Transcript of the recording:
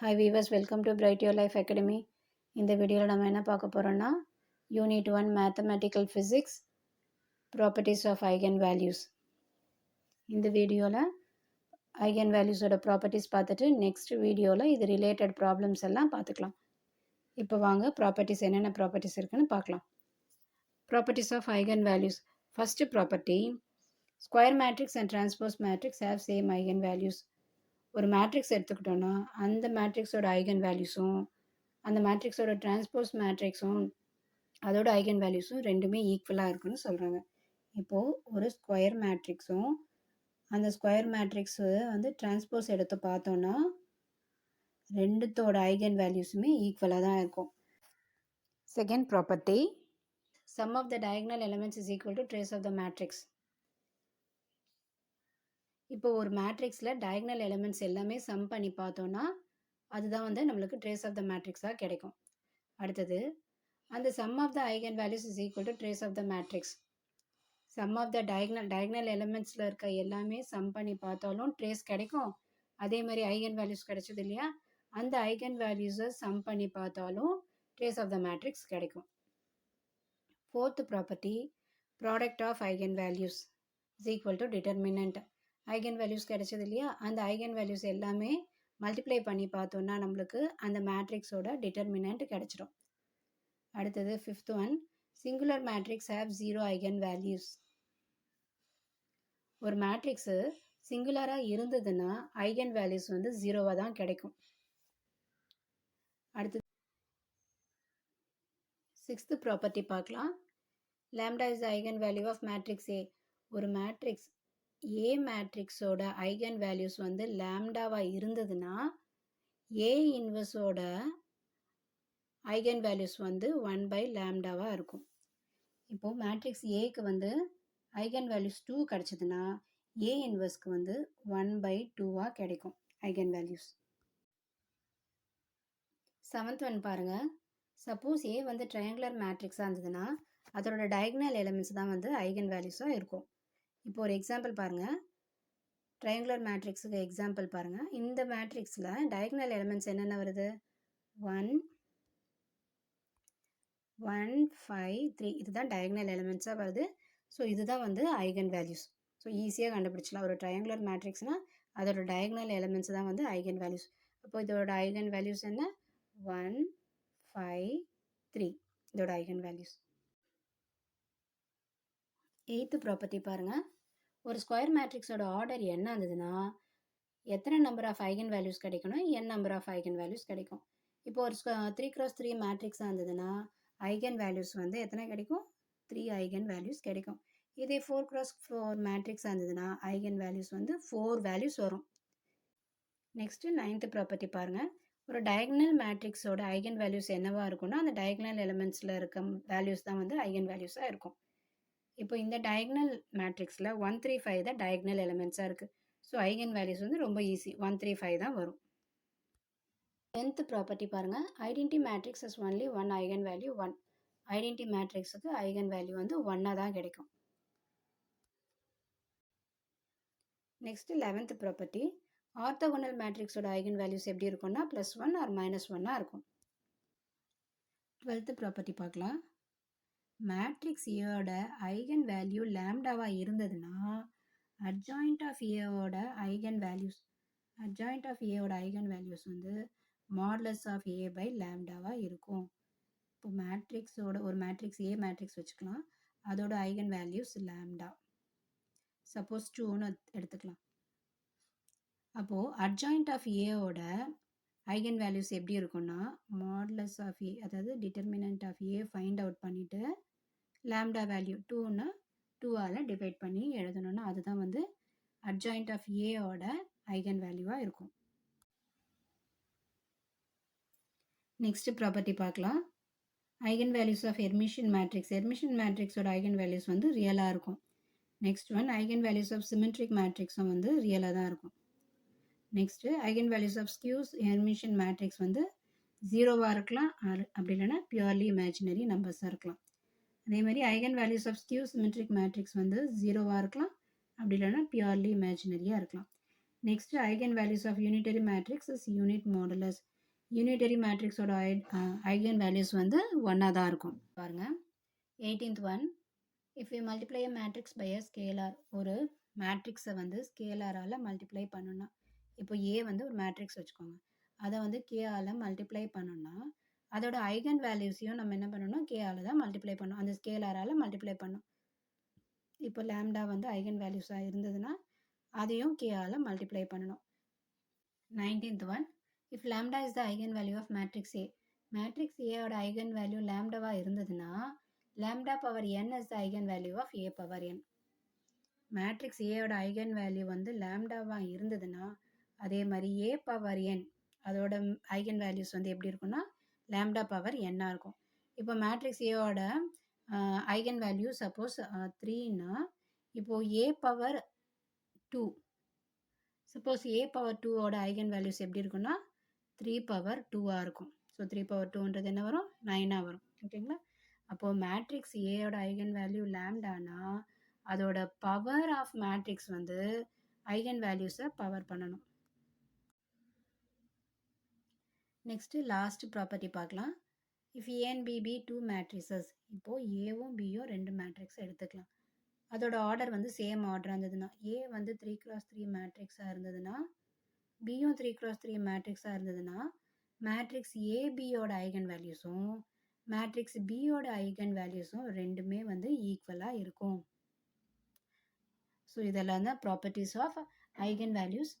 Hi viewers, welcome to Bright Your Life Academy. இந்த வீடியோவில் நம்ம என்ன பார்க்க போகிறோம்னா unit 1 mathematical physics properties of eigen values. இந்த வீடியோவில் ஐகன் வேல்யூஸோட ப்ராப்பர்ட்டிஸ் பார்த்துட்டு நெக்ஸ்ட் வீடியோவில் இது ரிலேட்டட் ப்ராப்ளம்ஸ் எல்லாம் பார்த்துக்கலாம். இப்போ வாங்க ப்ராப்பர்ட்டிஸ் என்னென்ன ப்ராப்பர்ட்டிஸ் இருக்குன்னு பார்க்கலாம். Properties of eigen values. First property, square matrix and transpose matrix have same eigen values. ஒரு மேட்ரிக்ஸ் எடுத்துக்கிட்டோன்னா அந்த மேட்ரிக்ஸோட ஐகன் வேல்யூஸும் அந்த மேட்ரிக்ஸோட டிரான்ஸ்போஸ் மேட்ரிக்ஸும் அதோட ஐகன் வேல்யூஸும் ரெண்டுமே ஈக்குவலாக இருக்குன்னு சொல்கிறாங்க. இப்போது ஒரு ஸ்கொயர் மேட்ரிக்ஸும் அந்த ஸ்கொயர் மேட்ரிக்ஸு டிரான்ஸ்போஸ் எடுத்து பார்த்தோன்னா ரெண்டுத்தோட ஐகன் வேல்யூஸுமே ஈக்குவலாக தான் இருக்கும். Second property, sum of the diagonal elements is equal to trace of the matrix. இப்போ ஒரு மேட்ரிக்ஸில் டயகனல் எலிமெண்ட்ஸ் எல்லாமே சம் பண்ணி பார்த்தோன்னா அதுதான் நம்மளுக்கு ட்ரேஸ் ஆஃப் த மேட்ரிக்ஸாக கிடைக்கும். அடுத்தது, அந்த sum of the eigen values is equal to trace of the matrix. Sum of the diagonal எலிமெண்ட்ஸில் இருக்க எல்லாமே சம் பண்ணி பார்த்தாலும் ட்ரேஸ் கிடைக்கும். அதே மாதிரி ஐகன் வேல்யூஸ் கிடைச்சது இல்லையா, அந்த ஐகன் வேல்யூஸை சம் பண்ணி பார்த்தாலும் ட்ரேஸ் ஆஃப் த மேட்ரிக்ஸ் கிடைக்கும். Fourth property, product of eigen values is equal to determinant. Eigen values கிடைச்சது இல்லையா, அந்த ஐகன் வேல்யூஸ் எல்லாமே மல்டிப்ளை பண்ணி பார்த்தோன்னா நம்மளுக்கு அந்த மேட்ரிக்ஸோட டிட்டர்மினன்ட் கிடைச்சிடும். அடுத்தது fifth one, singular matrix have zero eigen values. ஒரு மேட்ரிக்ஸு சிங்குலராக இருந்ததுன்னா ஐகன் வேல்யூஸ் ஜீரோவாக தான் கிடைக்கும். அடுத்தது சிக்ஸ்த் ப்ராப்பர்ட்டி பார்க்கலாம். Lambda is eigen value of matrix A. ஒரு மேட்ரிக்ஸ் ஏ மேட்ரிக்ஸோட ஐகன் வேல்யூஸ் லாம்டாவாக இருந்ததுன்னா ஏ இன்வர்ஸோட ஐகன் வேல்யூஸ் 1/லாம்டாவாக இருக்கும். இப்போது மேட்ரிக்ஸ் ஏக்கு ஐகன் வேல்யூஸ் 2 கிடச்சதுன்னா ஏ இன்வர்ஸ்க்கு 1/2 கிடைக்கும் ஐகன் வேல்யூஸ். செவன்த் ஒன் பாருங்கள். சப்போஸ் ஏ ட்ரையாங்குலர் மேட்ரிக்ஸாக இருந்ததுன்னா அதோட டயகனல் எலிமெண்ட்ஸ் தான் ஐகன் வேல்யூஸாக இருக்கும். இப்போ ஒரு எக்ஸாம்பிள் பாருங்கள். ட்ரையாங்குலர் மேட்ரிக்ஸுக்கு எக்ஸாம்பிள் பாருங்கள். இந்த மேட்ரிக்ஸில் டயகனல் எலிமெண்ட்ஸ் என்னென்ன வருது? 1 1 5 3. இதுதான் டயகனல் எலிமெண்ட்ஸாக வருது. ஸோ இதுதான் ஐகன் வேல்யூஸ். ஸோ ஈஸியாக கண்டுபிடிச்சலாம். ஒரு ட்ரையாங்குலர் மேட்ரிக்ஸ்னால் அதோட டயகனல் எலிமெண்ட்ஸ் தான் ஐகன் வேல்யூஸ். அப்போ இதோட ஐகன் வேல்யூஸ் என்ன? 1 5 3 இதோட ஐகன் வேல்யூஸ். எய்த்து ப்ராப்பர்ட்டி பாருங்கள். ஒரு ஸ்கொயர் மேட்ரிக்ஸோட ஆர்டர் என்ன இருந்ததுன்னா எத்தனை நம்பர் ஆஃப் ஐகன் வேல்யூஸ் கிடைக்கணும், n number of eigen values கிடைக்கும். இப்போ ஒரு 3x3 மேட்ரிக்ஸாக இருந்ததுன்னா ஐகன் வேல்யூஸ் எத்தனை கிடைக்கும்? 3 ஐகன் வேல்யூஸ் கிடைக்கும். இதே 4x4 மேட்ரிக்ஸாக இருந்ததுன்னா ஐகன் வேல்யூஸ் 4 வேல்யூஸ் வரும். நெக்ஸ்ட்டு நைன்த்து ப்ராப்பர்ட்டி பாருங்கள். ஒரு டயகனல் மேட்ரிக்ஸோட ஐகன் வேல்யூஸ் என்னவாக இருக்கும்னா அந்த டயகனல் எலிமெண்ட்ஸில் இருக்க வேல்யூஸ் தான் ஐகன் வேல்யூஸாக இருக்கும். இப்போ இந்த டயகனல் மேட்ரிக்ஸில் 1 3 5 தான் டயகனல் எலிமெண்ட்ஸாக இருக்குது. ஸோ ஐகன் வேல்யூஸ் ரொம்ப ஈஸி, 1 3 5 தான் வரும். 10th ப்ராப்பர்ட்டி பாருங்கள். Identity matrix is only one eigenvalue 1. Identity மேட்ரிக்ஸுக்கு ஐகன் வேல்யூ 1 தான் கிடைக்கும். நெக்ஸ்ட் 11th ப்ராப்பர்ட்டி, ஆர்த்தோகனல் மேட்ரிக்ஸோட ஐகன் வேல்யூஸ் எப்படி இருக்கும்னா +1 ஆர் -1 இருக்கும். 12th ப்ராப்பர்ட்டி பார்க்கலாம். மேட்ரிக்ஸ் ஏயோட ஐகன் வேல்யூ லாம்டாவாக இருந்ததுன்னா அட்ஜாயிண்ட் ஆஃப் ஏவோட ஐகன் வேல்யூஸ் மாடுலஸ் ஆஃப் a/லாம்டாவாக இருக்கும். இப்போ ஒரு மேட்ரிக்ஸ் ஏ மேட்ரிக்ஸ் வச்சுக்கலாம். அதோட ஐகன் வேல்யூஸ் லாம்டா, சப்போஸ் 2ன்னு எடுத்துக்கலாம். அப்போது அட்ஜாயிண்ட் ஆஃப் ஏவோட ஐகன் வேல்யூஸ் எப்படி இருக்கும்னா மாடுலஸ் ஆஃப் ஏ, அதாவது determinant of A find out பண்ணிவிட்டு லாம்டா வேல்யூ 2ன்னு 2ஆல் டிவைட் பண்ணி எழுதணும்னா அதுதான் அட்ஜாயிண்ட் ஆஃப் ஏவோட ஐகன் வேல்யூவாக இருக்கும். நெக்ஸ்ட் ப்ராப்பர்ட்டி பார்க்கலாம். ஐகன் வேல்யூஸ் ஆஃப் ஹெர்மிஷியன் மேட்ரிக்ஸோட ஐகன் வேல்யூஸ் ரியலாக இருக்கும். Next one, eigenvalues of symmetric மேட்ரிக்ஸும் ரியலாக தான் இருக்கும். Next eigenvalues of skew Hermitian matrix 0வாக இருக்கலாம், அப்படி இல்லைன்னா பியூர்லி இமேஜினரி நம்பர்ஸாக இருக்கலாம். அதே மாதிரி eigenvalues of skew symmetric matrix 0வாக இருக்கலாம், அப்படி இல்லைன்னா பியூர்லி இமேஜினரியாக இருக்கலாம். Next eigenvalues of unitary matrix is unit modulus. யூனிட்டரி மேட்ரிக்ஸோட ஐகன் வேல்யூஸ் வந்து ஒன்னாக தான் இருக்கும். பாருங்க 18th one, if you multiply a matrix by a scalar, ஒரு மேட்ரிக்ஸை வந்து ஸ்கேலாரால் மல்டிப்ளை பண்ணணும்னா, இப்போ ஏ வந்து ஒரு மேட்ரிக்ஸ் வச்சுக்கோங்க, அதை வந்து கேஆல் மல்டிப்ளை பண்ணோம்னா அதோட ஐகன் வேல்யூஸையும் நம்ம என்ன பண்ணணும், கேஆல் தான் மல்டிப்ளை பண்ணணும், அந்த ஸ்கேலாரால் மல்டிப்ளை பண்ணணும். இப்போ லேம்டா வந்து ஐகன் வேல்யூஸாக இருந்ததுன்னா அதையும் கேஆல் மல்டிப்ளை பண்ணணும். 19th one, if lambda is the eigen value of matrix A, matrix ஏயோட ஐகன் வேல்யூ லேம்டாவாக இருந்ததுன்னா lambda power n is the eigen value of A power n. Matrix ஏயோட ஐகன் வேல்யூ வந்து லேம்டாவாக இருந்ததுன்னா அதே மாதிரி ஏ பவர் n அதோட ஐகன் வேல்யூஸ் வந்து எப்படி இருக்குன்னா லேம்டா பவர் n இருக்கும். இப்போ மேட்ரிக்ஸ் ஏயோட ஐகன் வேல்யூ சப்போஸ் 3ன்னா இப்போ A power 2, suppose A power 2ஓட ஐகன் வேல்யூஸ் எப்படி இருக்குன்னா 3 பவர் 2ஆக இருக்கும். ஸோ 3 பவர் 2ன்றது என்ன வரும், 9ஆக வரும். ஓகேங்களா? அப்போது மேட்ரிக்ஸ் ஏயோட ஐகன் வேல்யூ லேம்டானா அதோட பவர் ஆஃப் மேட்ரிக்ஸ் வந்து ஐகன் வேல்யூஸை பவர் பண்ணணும். நெக்ஸ்ட்டு லாஸ்ட் ப்ராப்பர்ட்டி பார்க்கலாம். If A and B B 2 matrices, இப்போது ஏவும் பியும் 2 மேட்ரிக்ஸ் எடுத்துக்கலாம். அதோட ஆர்டர் வந்து சேம் ஆர்டராக இருந்ததுன்னா, ஏ வந்து 3x3 மேட்ரிக்ஸாக இருந்ததுன்னா பியும் 3x3 மேட்ரிக்ஸாக இருந்ததுன்னா மேட்ரிக்ஸ் ஏபியோட ஐகன் வேல்யூஸும் மேட்ரிக்ஸ் பியோட ஐகன் வேல்யூஸும் ரெண்டுமே வந்து ஈக்குவலாக இருக்கும். ஸோ இதெல்லாம் தான் ப்ராப்பர்ட்டிஸ் ஆஃப் ஐகன் வேல்யூஸ்.